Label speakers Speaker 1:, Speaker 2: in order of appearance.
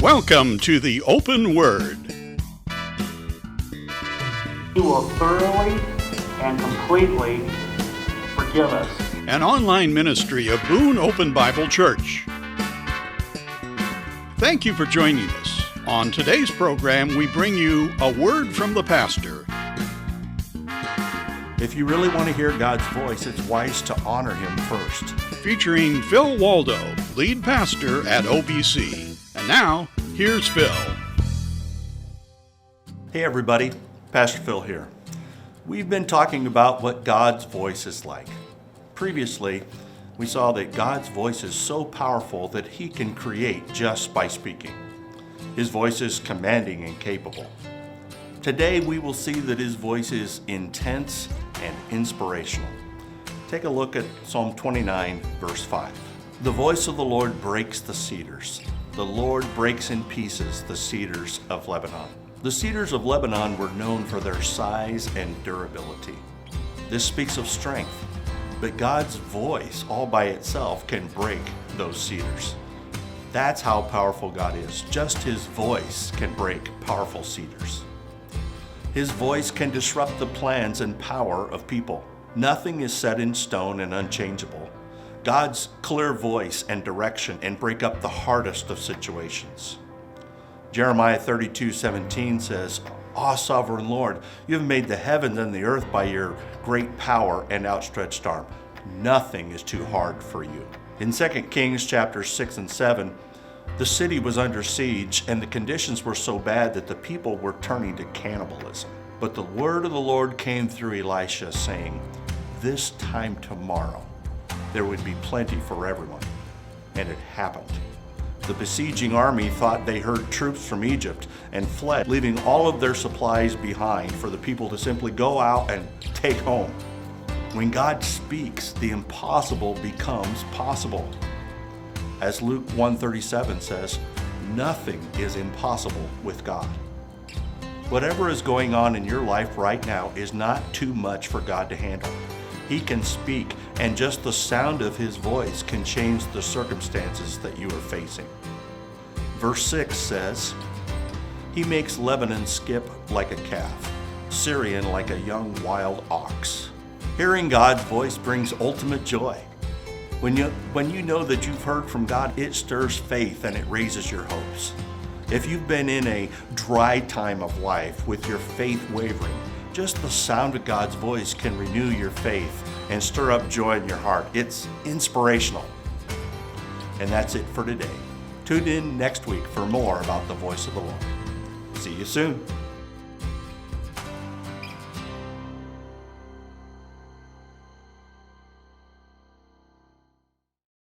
Speaker 1: Welcome to the Open Word.
Speaker 2: He will thoroughly and completely forgive us.
Speaker 1: An online ministry of Boone Open Bible Church. Thank you for joining us. On today's program, we bring you a word from the pastor.
Speaker 3: If you really want to hear God's voice, it's wise to honor Him first.
Speaker 1: Featuring Phil Waldo, lead pastor at OBC. And now, here's Phil.
Speaker 3: Hey everybody, Pastor Phil here. We've been talking about what God's voice is like. Previously, we saw that God's voice is so powerful that He can create just by speaking. His voice is commanding and capable. Today, we will see that His voice is intense and inspirational. Take a look at Psalm 29, verse 5. The voice of the Lord breaks the cedars. The Lord breaks in pieces the cedars of Lebanon. The cedars of Lebanon were known for their size and durability. This speaks of strength, but God's voice all by itself can break those cedars. That's how powerful God is. Just His voice can break powerful cedars. His voice can disrupt the plans and power of people. Nothing is set in stone and unchangeable. God's clear voice and direction and break up the hardest of situations. Jeremiah 32:17 says, "Ah, sovereign Lord, you have made the heavens and the earth by your great power and outstretched arm. Nothing is too hard for you." In 2 Kings chapters 6 and 7, the city was under siege and the conditions were so bad that the people were turning to cannibalism. But the word of the Lord came through Elisha saying, "This time tomorrow, there would be plenty for everyone." And it happened. The besieging army thought they heard troops from Egypt and fled, leaving all of their supplies behind for the people to simply go out and take home. When God speaks, the impossible becomes possible. As Luke 1:37 says, nothing is impossible with God. Whatever is going on in your life right now is not too much for God to handle. He can speak, and just the sound of His voice can change the circumstances that you are facing. Verse 6 says, "He makes Lebanon skip like a calf, Syrian like a young wild ox." Hearing God's voice brings ultimate joy. When you know that you've heard from God, it stirs faith and it raises your hopes. If you've been in a dry time of life with your faith wavering, just the sound of God's voice can renew your faith and stir up joy in your heart. It's inspirational. And that's it for today. Tune in next week for more about the voice of the Lord. See you soon.